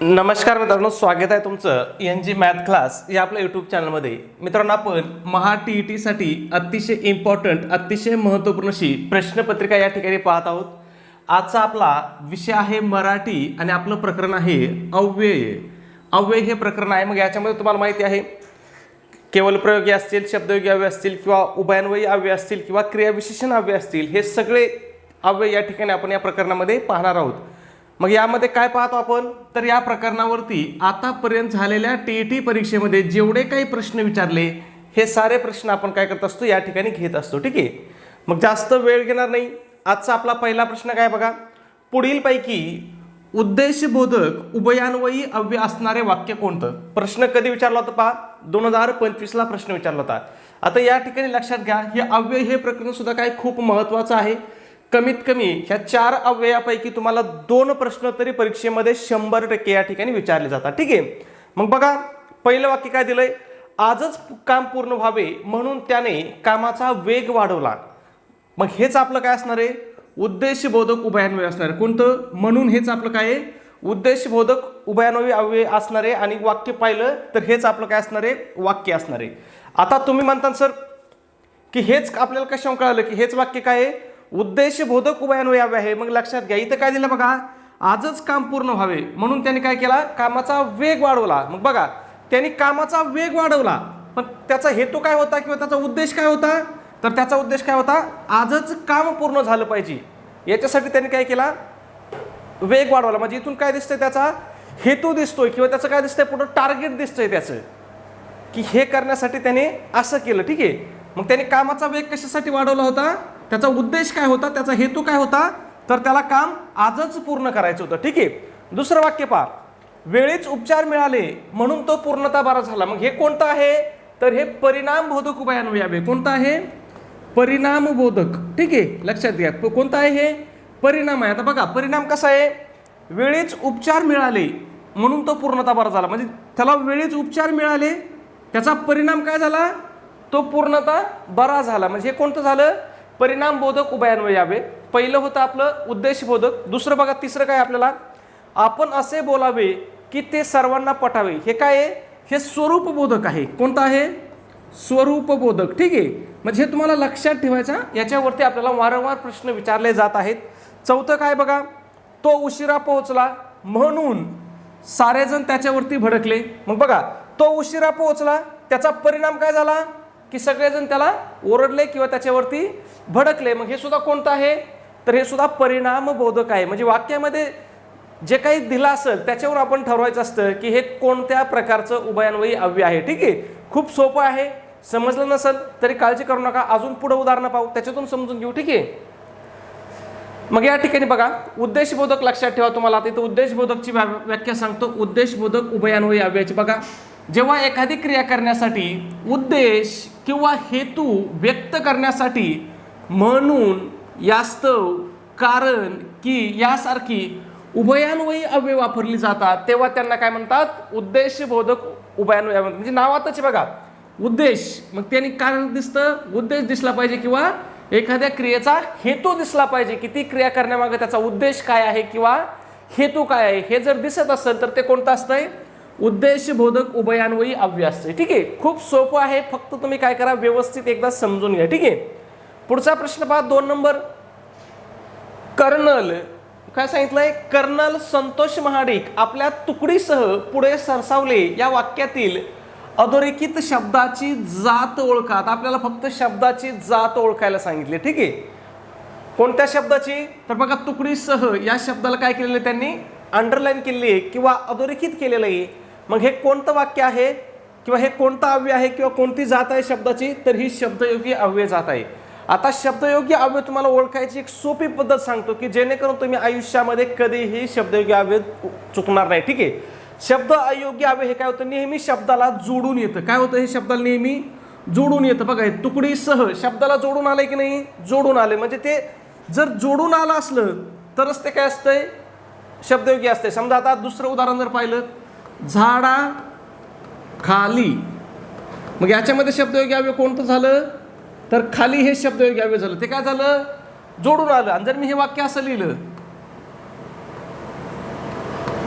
नमस्कार मित्रांनो, स्वागत आहे तुमचं NG मॅथ क्लास या आपल्या यूट्यूब चॅनलमध्ये. मित्रांनो, आपण महा TET साठी अतिशय इम्पॉर्टंट, अतिशय महत्त्वपूर्ण अशी प्रश्नपत्रिका या ठिकाणी पाहत आहोत. आजचा आपला विषय आहे मराठी आणि आपलं प्रकरण आहे अव्यय. अव्यय हे प्रकरण आहे. मग याच्यामध्ये तुम्हाला माहिती आहे केवल प्रयोगी असतील, शब्दयोगी अव्यय असतील किंवा उभयान्वयी अव्यय असतील किंवा क्रियाविशेषण अव्यय असतील, हे सगळे अव्यय या ठिकाणी आपण या प्रकरणामध्ये पाहणार आहोत. मग यामध्ये काय पाहतो आपण, तर या प्रकरणावरती आतापर्यंत झालेल्या TET परीक्षेमध्ये जेवढे काही प्रश्न विचारले हे सारे प्रश्न आपण काय करत असतो या ठिकाणी घेत असतो. ठीक आहे, मग जास्त वेळ घेणार नाही. आजचा आपला पहिला प्रश्न काय बघा, पुढीलपैकी उद्देशबोधक उभयान्वयी अव्यय असणारे वाक्य कोणतं. प्रश्न कधी विचारला होता पहा, 2025 ला प्रश्न विचारला होता. आता या ठिकाणी लक्षात घ्या, हे अव्यय हे प्रकरण सुद्धा काय खूप महत्त्वाचं आहे. कमीत कमी ह्या 4 अव्ययापैकी तुम्हाला 2 प्रश्न तरी परीक्षेमध्ये 100% या ठिकाणी विचारले जातात. ठीक आहे, मग बघा पहिलं वाक्य काय दिलंय, आजच काम पूर्ण व्हावे म्हणून त्याने कामाचा वेग वाढवला. मग हेच आपलं काय असणार आहे, उद्देशबोधक उभयान्वयी असणार आहे. कोणतं, म्हणून हेच आपलं काय आहे, उद्देशबोधक उभयान्वयी अव्यय असणार आहे. आणि वाक्य पाहिलं तर हेच आपलं काय असणार आहे, वाक्य असणार आहे. आता तुम्ही म्हणता सर की हेच आपल्याला कशावर कळालं की हेच वाक्य काय आहे, उद्देशबोधक उभयान्वयी अव्यय आहे. मग लक्षात घ्या, इथं काय दिलं बघा, आजच काम पूर्ण व्हावे म्हणून त्यांनी काय केला, कामाचा वेग वाढवला. मग बघा त्यांनी कामाचा वेग वाढवला, पण त्याचा हेतू काय होता किंवा त्याचा उद्देश काय होता, तर त्याचा उद्देश काय होता, आजच काम पूर्ण झालं पाहिजे याच्यासाठी त्यांनी काय केला, वेग वाढवला. म्हणजे इथून काय दिसतंय, त्याचा हेतू दिसतोय किंवा त्याचं काय दिसतंय, पुढं टार्गेट दिसतंय त्याचं, की हे करण्यासाठी त्याने असं केलं. ठीक आहे, मग त्याने कामाचा वेग कशासाठी वाढवला होता, त्याचा उद्देश काय होता, त्याचा हेतू काय होता, तर त्याला काम आजच पूर्ण करायचं होतं. ठीक आहे, दुसरं वाक्य पहा, वेळीच उपचार मिळाले म्हणून तो पूर्णता बरा झाला. मग हे कोणतं आहे, तर हे परिणामबोधक उभयान्वयी अव्यय. कोणतं आहे, परिणामबोधक. ठीक आहे, लक्षात घ्या कोणतं आहे, हे परिणाम आहे. आता बघा परिणाम कसा आहे, वेळीच उपचार मिळाले म्हणून तो पूर्णता बरा झाला. म्हणजे त्याला वेळीच उपचार मिळाले, त्याचा परिणाम काय झाला, तो पूर्णता बरा झाला. म्हणजे हे कोणतं झालं, परिणामबोधक उभयान्वयी अव्यय. पहिलं होतं आपलं उद्देशबोधक. दुसरं बघा, तिसरं काय आपल्याला, आपण असे बोलावे की ते सर्वांना पटावे. हे काय आहे, हे स्वरूपबोधक आहे. कोणतं आहे, स्वरूपबोधक. ठीक आहे, म्हणजे हे तुम्हाला लक्षात ठेवायचं, याच्यावरती आपल्याला वारंवार प्रश्न विचारले जात आहेत. चौथं काय बघा, तो उशिरा पोहोचला म्हणून सारेजण त्याच्यावरती भडकले. मग बघा तो उशिरा पोहोचला, त्याचा परिणाम काय झाला, की सगळेजण त्याला ओरडले किंवा त्याच्यावरती भडकले. मग हे सुद्धा कोणतं आहे, तर हे सुद्धा परिणामबोधक आहे. म्हणजे वाक्यामध्ये जे काही दिलं असेल त्याच्यावर आपण ठरवायचं असतं की हे कोणत्या प्रकारचं उभयान्वयी अव्यय आहे. ठीक आहे, खूप सोपं आहे. समजलं नसेल तरी काळजी करू नका, अजून पुढे उदाहरणं पाहू, त्याच्यातून समजून घेऊ. ठीक आहे, मग या ठिकाणी बघा उद्देशबोधक लक्षात ठेवा. तुम्हाला आता इथं उद्देशबोधकची व्याख्या सांगतो. उद्देशबोधक उभयान्वयी अव्ययाची बघा, जेव्हा एखादी क्रिया करण्यासाठी उद्देश किंवा हेतू व्यक्त करण्यासाठी म्हणून, यास्तव, कारण, की यासारखी उभयान्वयी अव्यय वापरली जातात तेव्हा त्यांना काय म्हणतात, उद्देशबोधक उभयान्वयी अव्यय. म्हणजे नावातच बघा उद्देश, मग त्यांनी कारण दिसतं, उद्देश दिसला पाहिजे किंवा एखाद्या क्रियेचा हेतू दिसला पाहिजे, की ती क्रिया करण्यामागे त्याचा उद्देश काय आहे किंवा हेतू काय आहे. हे जर दिसत असेल तर ते कोणतं असतंय, उद्देशबोधक उभयान्वयी अव्यय असते. ठीक आहे, खूप सोपं आहे, फक्त तुम्ही काय करा, व्यवस्थित एकदा समजून घ्या. ठीक आहे, पुढचा प्रश्न पहा, 2 नंबर. कर्नल काय सांगितलंय, कर्नल संतोष महाडिक आपल्या तुकडीसह पुढे सरसावले या वाक्यातील अधोरेखित शब्दाची जात ओळखा. आता आपल्याला फक्त शब्दाची जात ओळखायला सांगितले. ठीक आहे, कोणत्या शब्दाची, तर बघा तुकडीसह या शब्दाला काय केलेलं आहे, त्यांनी अंडरलाईन केलेली आहे किंवा अधोरेखित केलेलं आहे. मग हे कोणतं वाक्य आहे किंवा हे कोणतं अव्यय आहे किंवा कोणती जात आहे शब्दाची, तर ही शब्दयोगी अव्यय जात आहे. आता शब्दयोगी अव्यय तुम्हाला ओळखायची एक सोपी पद्धत सांगतो, की जेणेकरून तुम्ही आयुष्यामध्ये कधीही शब्दयोगी अव्यय चुकणार नाही. ठीक आहे, शब्द अयोग्य अव्यय हे काय होतं, नेहमी शब्दाला जोडून येतं. काय होतं, हे शब्दाला नेहमी जोडून येतं. बघा हे तुकडीसह शब्दाला जोडून आलंय की नाही, जोडून आले. म्हणजे ते जर जोडून आलं असलं तरच ते काय असतंय, शब्दयोगी असते. समजा आता दुसरं उदाहरण जर पाहिलं, झाडा खाली, मग याच्यामध्ये शब्दयोगी अव्यय कोणतं झालं, तर खाली हे शब्दयोगी अव्यय झालं. ते काय झालं, जोडून आलं. आणि जर मी हे वाक्य असं लिहिलं,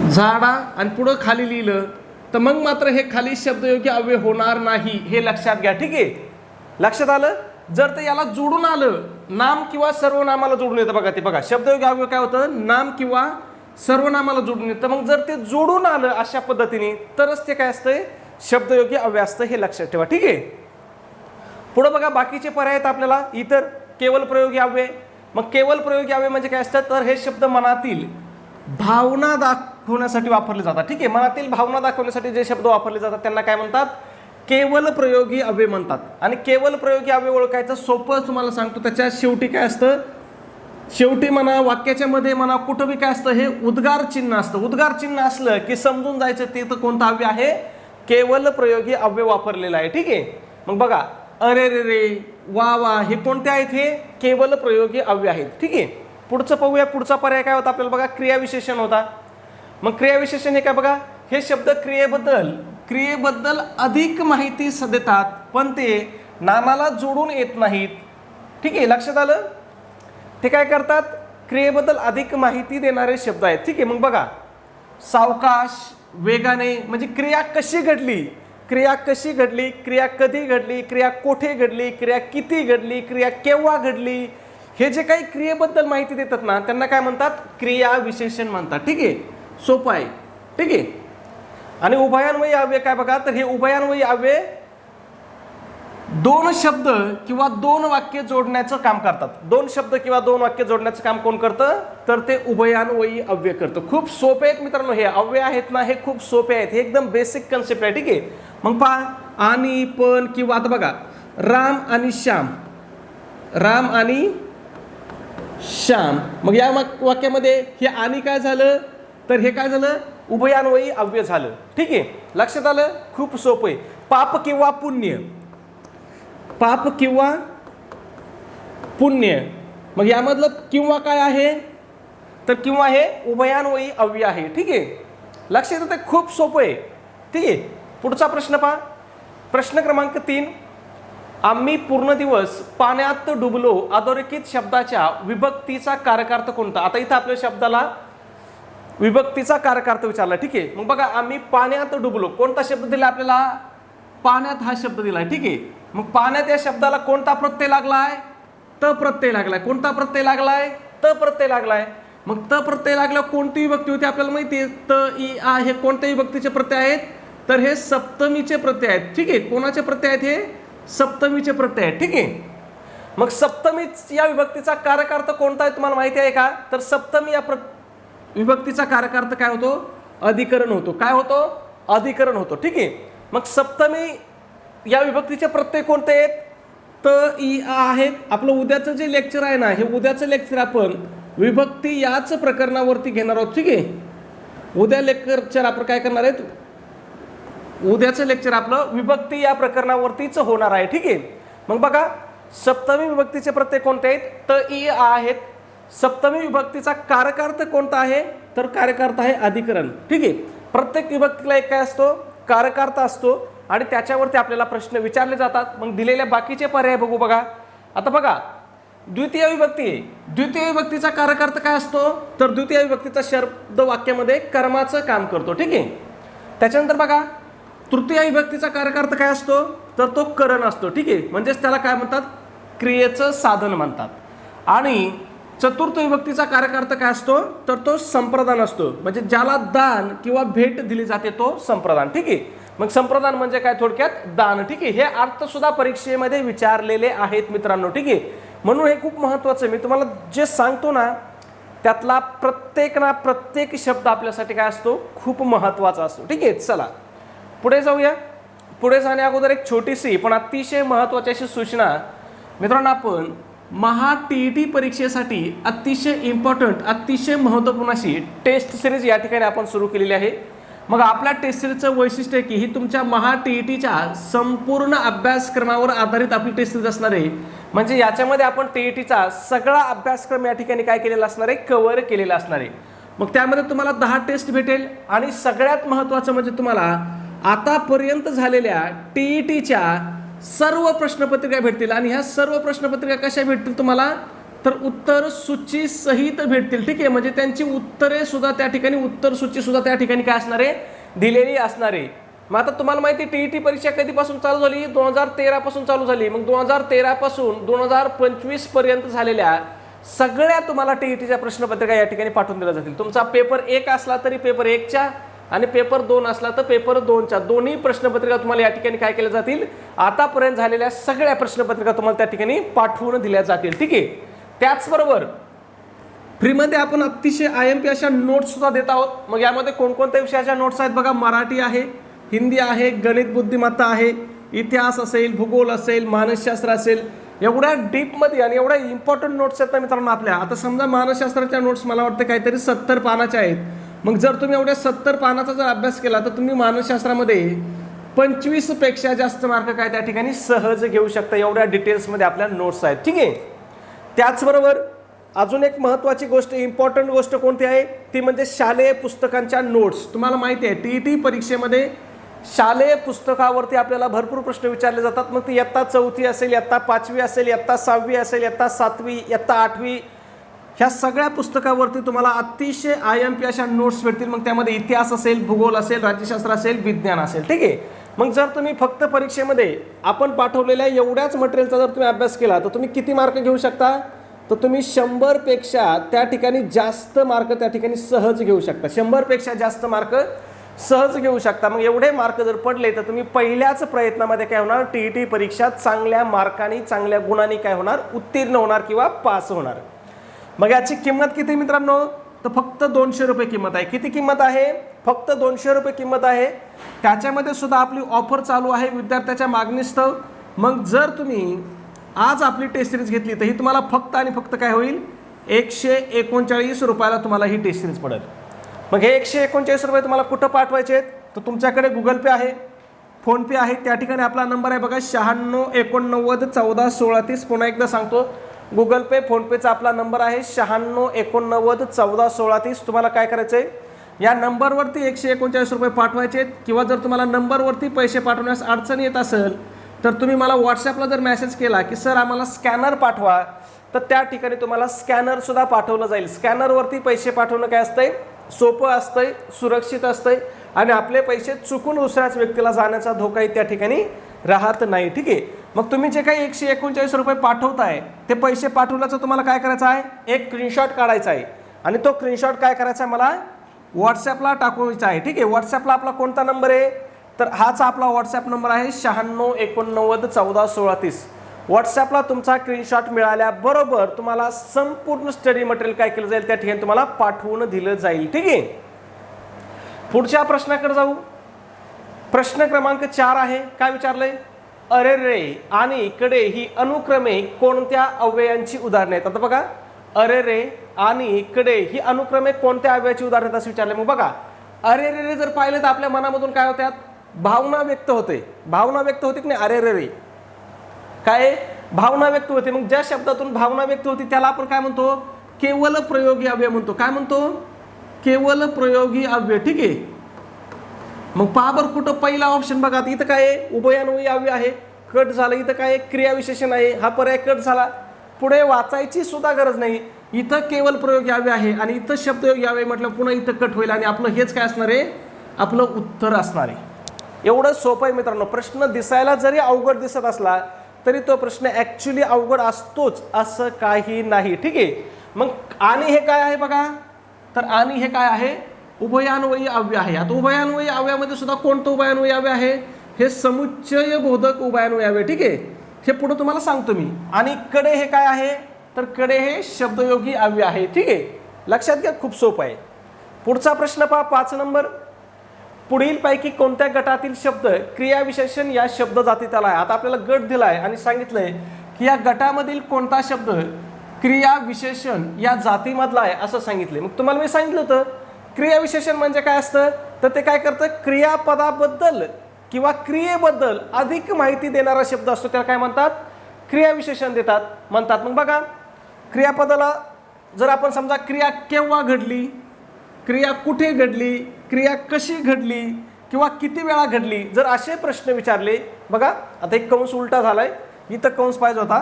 झाडा आणि पुढं खाली लिहिलं तर मग मात्र हे खाली शब्दयोगी अव्यय होणार नाही, हे लक्षात घ्या. ठीक आहे, लक्षात आलं. जर ते याला जोडून आलं, नाम किंवा सर्वनामाला जोडून येतं बघा. ते बघा शब्दयोगी अव्यय काय होतं, नाम किंवा सर्वनामाला जोडून येतं. मग जर ते जोडून आलं अशा पद्धतीने तरच ते काय असतंय, शब्दयोगी अव्यय असतं, हे लक्षात ठेवा. ठीक आहे, पुढे बघा बाकीचे पर्याय आहेत आपल्याला. इतर केवल प्रयोगी अव्यय. मग केवल प्रयोगी अव्यय म्हणजे काय असतं, तर हे शब्द मनातील भावना दाखवण्यासाठी वापरले जातात. ठीक आहे, मनातील भावना दाखवण्यासाठी जे शब्द वापरले जातात त्यांना काय म्हणतात, केवल प्रयोगी अव्यय म्हणतात. आणि केवल प्रयोगी अव्यय ओळखायचं सोपं तुम्हाला सांगतो. त्याच्या शेवटी काय असतं, शेवटी म्हणा वाक्याच्या मध्ये म्हणा कुठं बी काय असतं, हे उद्गार चिन्ह असतं. उद्गार चिन्ह असलं की समजून जायचं ते तर कोणतं अव्यय आहे, केवल प्रयोगी अव्यय वापरलेलं आहे. ठीक आहे, मग बघा अरे रे रे, वा वा, हे कोणते आहेत, हे केवल प्रयोगी अव्यय आहेत. ठीक आहे, पुढचं पाहूया. पुढचा पर्याय काय होता आपल्याला बघा, क्रियाविशेषण होता. मग क्रियाविशेषण हे काय बघा, हे शब्द क्रियेबद्दल अधिक माहिती देतात पण ते नामाला जोडून येत नाहीत. ठीक आहे, लक्षात आलं. ते काय करतात, क्रियेबद्दल अधिक माहिती देणारे शब्द आहेत. ठीक आहे, मग बघा सावकाश, वेगाने, म्हणजे क्रिया कशी घडली, क्रिया कशी घडली, क्रिया कधी घडली, क्रिया कोठे घडली, क्रिया किती घडली, क्रिया केव्हा घडली, हे जे काही क्रियेबद्दल माहिती देतात ना त्यांना काय म्हणतात, क्रियाविशेषण म्हणतात. ठीक आहे, सोपं आहे. ठीक आहे, आणि उभयान्वयी अव्यय काय बघा, तर हे उभयान्वयी अव्यय दोन शब्द किंवा दोन वाक्य जोडण्याचं काम करतात. दोन शब्द किंवा दोन वाक्य जोडण्याचं काम कोण करतं, तर ते उभयान्वयी अव्यय करतं. खूप सोपे आहेत मित्रांनो, हे अव्यय आहेत ना हे खूप सोपे आहेत, हे एकदम बेसिक कन्सेप्ट आहे. ठीक आहे, मग पहा आणि पण किंवा आता बघा राम आणि श्याम, राम आणि श्याम, मग या वाक्यामध्ये हे आणि काय झालं, तर हे काय झालं, उभयान्वयी अव्यय झालं. ठीक आहे, लक्षात आलं. खूप सोपं आहे. पाप किंवा पुण्य, पाप किंवा पुण्य, मग यामधलं किंवा काय आहे, तर किंवा हे उभयान्वयी अव्यय आहे. ठीक आहे, लक्षात येतं, खूप सोपं आहे. ठीक आहे, पुढचा प्रश्न पहा. प्रश्न क्रमांक 3, आम्ही पूर्ण दिवस पाण्यात डुबलो अधोरेखित शब्दाच्या विभक्तीचा कारकार्थ कोणता. आता इथं आपल्या शब्दाला विभक्तीचा कारकार्थ विचारला. ठीक आहे, मग बघा आम्ही पाण्यात डुबलो, कोणता शब्द दिला आपल्याला, पाण्यात हा शब्द दिलाय. ठीक आहे, मग पाण्यात या शब्दाला कोणता प्रत्यय लागलाय, त प्रत्यय लागलाय. कोणता प्रत्यय लागलाय, त प्रत्यय लागलाय. मग त प्रत्यय लागल्यावर कोणती विभक्ती होती आपल्याला माहिती आहे, त इ आ हे कोणत्या विभक्तीचे प्रत्यय आहेत, तर हे सप्तमीचे प्रत्यय आहेत. ठीक आहे, कोणाचे प्रत्यय आहेत, हे सप्तमीचे प्रत्यय आहेत. ठीक आहे, मग सप्तमी या विभक्तीचा कारकार्थ कोणता आहे तुम्हाला माहिती आहे का, तर सप्तमी या विभक्तीचा कारकार्थ काय होतो, अधिकरण होतो. काय होतो, अधिकरण होतो. ठीक आहे, मग सप्तमी या विभक्तीचे प्रत्यय कोणते आहेत, त इ आ आहेत. आपलं उद्याचं जे लेक्चर आहे ना, हे उद्याचं लेक्चर आपण विभक्ती याच प्रकरणावरती घेणार आहोत. ठीक आहे, उद्या लेक्चर आपण काय करणार आहेत, उद्याचं लेक्चर आपलं विभक्ती या प्रकरणावरतीच होणार आहे. ठीक आहे, मग बघा सप्तमी विभक्तीचे प्रत्यय कोणते आहेत, त इ आ आहेत. सप्तमी विभक्तीचा कारकार्थ कोणता आहे, तर कारकार्थ आहे अधिकरण. ठीक आहे, प्रत्येक विभक्तीला एक काय असतो, कारकार्थ असतो आणि त्याच्यावरती आपल्याला प्रश्न विचारले जातात. मग दिलेल्या बाकीचे पर्याय बघू. बघा आता बघा द्वितीय विभक्ती आहे. द्वितीय विभक्तीचा कारकार्थ काय असतो, तर द्वितीय विभक्तीचा शब्द वाक्यामध्ये कर्माचं काम करतो. ठीक आहे, त्याच्यानंतर बघा तृतीय विभक्तीचा कारकार्थ काय असतो, तर तो करण असतो. ठीक आहे, म्हणजेच त्याला काय म्हणतात, क्रियेचं साधन म्हणतात. आणि चतुर्थ विभक्तीचा कारकार्थ काय असतो, तर तो संप्रदान असतो. म्हणजे ज्याला दान किंवा भेट दिली जाते तो संप्रदान. ठीक आहे, मग संप्रदान म्हणजे काय, थोडक्यात दान. ठीक आहे, हे अर्थ सुद्धा परीक्षेमध्ये विचारलेले आहेत मित्रांनो. ठीक आहे, म्हणून हे खूप महत्त्वाचं आहे. मी तुम्हाला जे सांगतो ना त्यातला प्रत्येक शब्द आपल्यासाठी काय असतो, खूप महत्त्वाचा असतो. ठीक आहे, चला पुढे जाऊया. पुढे जाण्या अगोदर एक छोटीशी पण अतिशय महत्त्वाची अशी सूचना मित्रांनो, आपण TET परीक्षेसाठी अतिशय इम्पॉर्टंट, अतिशय महत्त्वपूर्ण अशी टेस्ट सिरीज या ठिकाणी आपण सुरू केलेली आहे. मग आपल्या टेस्ट सिरीजचं वैशिष्ट्य आहे की ही तुमच्या TETच्या संपूर्ण अभ्यासक्रमावर आधारित आपली टेस्ट सिरीज असणार आहे. म्हणजे याच्यामध्ये आपण TETचा सगळा अभ्यासक्रम या ठिकाणी काय केलेला असणार आहे, कव्हर केलेला असणार आहे. मग त्यामध्ये तुम्हाला 10 टेस्ट भेटेल आणि सगळ्यात महत्त्वाचं म्हणजे तुम्हाला आतापर्यंत झालेल्या TETच्या सर्व प्रश्नपत्रिका भेटतील. आणि ह्या सर्व प्रश्नपत्रिका कशा भेटतील तुम्हाला, तर उत्तर सूची सहित भेटतील. ठीक आहे, म्हणजे त्यांची उत्तरे सुद्धा त्या ठिकाणी, उत्तर सूची सुद्धा त्या ठिकाणी काय असणार आहे, दिलेली असणार आहे. मग आता तुम्हाला माहिती आहे टीईटी परीक्षा कधीपासून चालू झाली, 2013 पासून चालू झाली. मग 2013 पासून 2025 पर्यंत झालेल्या सगळ्या तुम्हाला टीईटीच्या प्रश्नपत्रिका या ठिकाणी पाठवून दिल्या जातील. तुमचा पेपर 1 असला तरी पेपर 1च्या आणि पेपर 2 असला तर पेपर 2च्या दोन्ही प्रश्नपत्रिका तुम्हाला या ठिकाणी काय केल्या जातील, आतापर्यंत झालेल्या सगळ्या प्रश्नपत्रिका तुम्हाला त्या ठिकाणी पाठवून दिल्या जातील. ठीक आहे, त्याचबरोबर फ्रीमध्ये आपण अतिशय IMP अशा नोट्स सुद्धा देत आहोत. मग यामध्ये कोणकोणत्या विषयाच्या नोट्स आहेत बघा, मराठी आहे, हिंदी आहे, गणित बुद्धिमत्ता आहे, इतिहास असेल, भूगोल असेल, मानसशास्त्र असेल. एवढ्या डीपमध्ये आणि एवढ्या इम्पॉर्टंट नोट्स आहेत ना मित्रांनो आपल्या. आता समजा मानसशास्त्राच्या नोट्स मला वाटतं काहीतरी 70 पानाच्या आहेत. मग जर तुम्ही एवढ्या 70 पानाचा जर अभ्यास केला तर तुम्ही मानसशास्त्रामध्ये 25 पेक्षा जास्त मार्क काय त्या ठिकाणी सहज घेऊ शकता. एवढ्या डिटेल्समध्ये आपल्या नोट्स आहेत. ठीक आहे, त्याचबरोबर अजून एक महत्त्वाची गोष्ट, इम्पॉर्टंट गोष्ट कोणती आहे, ती म्हणजे शालेय पुस्तकांच्या नोट्स. तुम्हाला माहिती आहे टीईटी परीक्षेमध्ये शालेय पुस्तकावरती आपल्याला भरपूर प्रश्न विचारले जातात. मग ती इयत्ता 4थी असेल, इयत्ता 5वी असेल, इयत्ता 6वी असेल, इयत्ता 7वी, इयत्ता 8वी, ह्या सगळ्या पुस्तकावरती तुम्हाला अतिशय IMP अशा नोट्स भेटतील. मग त्यामध्ये इतिहास असेल, भूगोल असेल, राज्यशास्त्र असेल, विज्ञान असेल. ठीक आहे, मग जर तुम्ही फक्त परीक्षेमध्ये आपण पाठवलेल्या एवढ्याच मटेरियलचा जर तुम्ही अभ्यास केला तर तुम्ही किती मार्क घेऊ शकता, तर तुम्ही 100 पेक्षा त्या ठिकाणी जास्त मार्क त्या ठिकाणी सहज घेऊ शकता. 100 पेक्षा जास्त मार्क सहज घेऊ शकता. मग एवढे मार्क जर पडले तर तुम्ही पहिल्याच प्रयत्नामध्ये काय होणार, टीईटी परीक्षा चांगल्या मार्काने, चांगल्या गुणांनी काय होणार, उत्तीर्ण होणार किंवा पास होणार. मग याची किंमत किती मित्रांनो, तर फक्त 200 रुपये किंमत आहे. किती किंमत आहे, फक्त 200 रुपये किंमत आहे. त्याच्यामध्ये सुद्धा आपली ऑफर चालू आहे विद्यार्थ्याच्या मागणीस्तव. मग जर तुम्ही आज आपली टेस्ट सिरीज घेतली तर ही तुम्हाला फक्त आणि फक्त काय होईल, 139 रुपयाला तुम्हाला ही टेस्ट सिरीज पडेल. मग हे 139 रुपये तुम्हाला कुठं पाठवायचे आहेत, तर तुमच्याकडे गुगल पे आहे, फोनपे आहे. त्या ठिकाणी आपला नंबर आहे बघा 96 89 14 16 30. पुन्हा एकदा सांगतो, गुगल पे, फोनपेचा आपला नंबर आहे 96 89 14 16 30. तुम्हाला काय करायचं आहे, या नंबरवरती 139 रुपये पाठवायचे आहेत. किंवा जर तुम्हाला नंबरवरती पैसे पाठवण्यास अडचण येत असेल तर तुम्ही मला व्हॉट्सॲपला जर मेसेज केला की सर आम्हाला स्कॅनर पाठवा, तर त्या ठिकाणी तुम्हाला स्कॅनरसुद्धा पाठवलं जाईल. स्कॅनरवरती पैसे पाठवणं काय असतंय, सोपं असतंय, सुरक्षित असतंय आणि आपले पैसे चुकून दुसऱ्याच व्यक्तीला जाण्याचा धोकाही त्या ठिकाणी राहत नाही. ठीक आहे, मग तुम्ही जे काही 139 रुपये पाठवताय ते पैसे पाठवल्याचं तुम्हाला काय करायचं आहे, एक स्क्रीनशॉट काढायचा आहे आणि तो स्क्रीनशॉट काय करायचा आहे, मला व्हॉट्सॲपला टाकवायचा आहे. ठीक आहे, व्हॉट्सॲपला आपला कोणता नंबर आहे, तर हाच आपला व्हॉट्सॲप नंबर आहे 96 89 14 16 30. व्हॉट्सॲपला तुमचा स्क्रीनशॉट मिळाल्याबरोबर तुम्हाला संपूर्ण स्टडी मटेरियल काय केलं जाईल, त्या ठिकाणी तुम्हाला पाठवून दिलं जाईल. ठीक आहे, पुढच्या प्रश्नाकडे जाऊ. प्रश्न क्रमांक 4 आहे. काय विचारलंय, अरे रे आणि कडे ही अनुक्रमे कोणत्या अव्ययांची उदाहरणे आहेत. आता बघा, अरे रे आणि कडे ही अनुक्रमे कोणत्या अव्ययाची उदाहरणे आहेत असं विचारलंय. मग बघा, अरे रे जर पाहिलं तर आपल्या मनामधून काय होत्यात, भावना व्यक्त होते. भावना व्यक्त होती की नाही, अरे रे काय भावना व्यक्त होते. मग ज्या शब्दातून भावना व्यक्त होती त्याला आपण काय म्हणतो, केवल प्रयोगी अव्यय म्हणतो. काय म्हणतो, केवल प्रयोगी अव्यय. ठीक आहे, मग पहा बरं कुठं पहिला ऑप्शन बघा, इथं काय आहे, उभयान्वयी अव्यय आहे, कट झालं. इथं काय आहे, क्रियाविशेषण आहे, हा पर्याय कट झाला. पुढे वाचायची सुद्धा गरज नाही, इथं केवल प्रयोगी अव्यय आहे आणि इथं शब्दयोगी अव्यय म्हटलं पुन्हा इथं कट होईल आणि आपलं हेच काय असणार आहे, आपलं उत्तर असणार आहे. एवढं सोपं आहे मित्रांनो. प्रश्न दिसायला जरी अवघड दिसत असला तरी तो प्रश्न ॲक्च्युली अवघड असतोच असं काही नाही. ठीक आहे, मग आणि हे काय आहे बघा, तर आणि हे काय आहे, उभयान्वयी अव्यय आहे. आता उभयान्वयी अव्ययामध्ये सुद्धा कोणतं उभयान्वयी अव्यय आहे, हे समुच्चय बोधक उभयान्वयी अव्यय. ठीक आहे, हे पुढे तुम्हाला सांगतो मी. आणि कडे हे काय आहे, तर कडे हे शब्दयोगी अव्यय आहे. ठीक आहे, लक्षात घ्या, खूप सोपं आहे. पुढचा प्रश्न पहा, 5 नंबर. पुढील पैकी कोणत्या गटातील शब्द क्रियाविशेषण या शब्द जातीत आला आहे. आता आपल्याला गट दिलाय आणि सांगितलंय की या गटामधील कोणता शब्द क्रियाविशेषण या जातीमधला आहे असं सांगितले. मग तुम्हाला मी सांगितलं होतं क्रियाविशेषण म्हणजे काय असतं, तर ते काय करतं, क्रियापदाबद्दल किंवा क्रियेबद्दल अधिक माहिती देणारा शब्द असतो त्याला काय म्हणतात, क्रियाविशेषण म्हणतात. मग बघा, क्रियापदाला जर आपण समजा क्रिया केव्हा घडली, क्रिया कुठे घडली, क्रिया कशी घडली किंवा किती वेळा घडली, जर असे प्रश्न विचारले, बघा आता एक कंस उलटा झालाय, इथं कंस पाहिजे होता,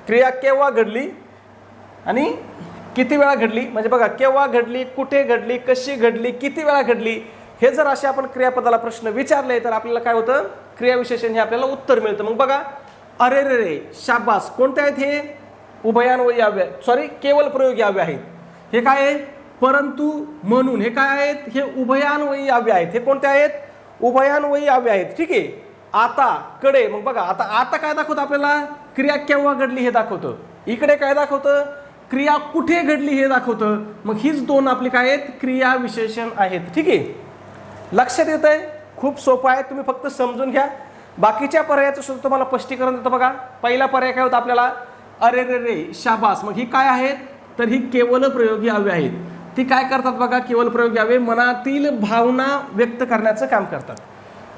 क्रिया केव्हा घडली, आणि किती वेळा घडली, म्हणजे बघा केव्हा घडली, कुठे घडली, कशी घडली, किती वेळा घडली, हे जर असे आपण क्रियापदाला प्रश्न विचारले तर आपल्याला काय होतं, क्रियाविशेषण हे आपल्याला उत्तर मिळतं. मग बघा अरे रे रे, शाबास, कोणते आहेत हे, उभयान्वयी अव्यय, सॉरी केवल प्रयोगी अव्यय आहेत. हे काय आहे, परंतु, म्हणून, हे काय आहेत, हे उभयान्वयी अव्यय आहेत. हे कोणते आहेत, उभयान्वयी अव्यय आहेत. ठीक आहे. आता, कडे, मग बघा आता काय दाखवतं आपल्याला, क्रिया केव्हा घडली हे दाखवतं. इकडे काय दाखवतं, क्रिया कुठे घडली हे दाखवतं. मग हीच दोन आपली काय आहेत, क्रिया विशेषण आहेत. ठीक आहे. लक्षात येत आहे, खूप सोपं आहे, तुम्ही फक्त समजून घ्या. बाकीच्या पर्यायाचं सुद्धा तुम्हाला स्पष्टीकरण देतं. बघा पहिला पर्याय काय होता आपल्याला, अरे रे रे, शाबास. मग ही काय आहेत, तर ही केवल प्रयोगी अव्यय आहेत. ती काय करतात बघा, केवल प्रयोगी अव्यय मनातील भावना व्यक्त करण्याचं काम करतात.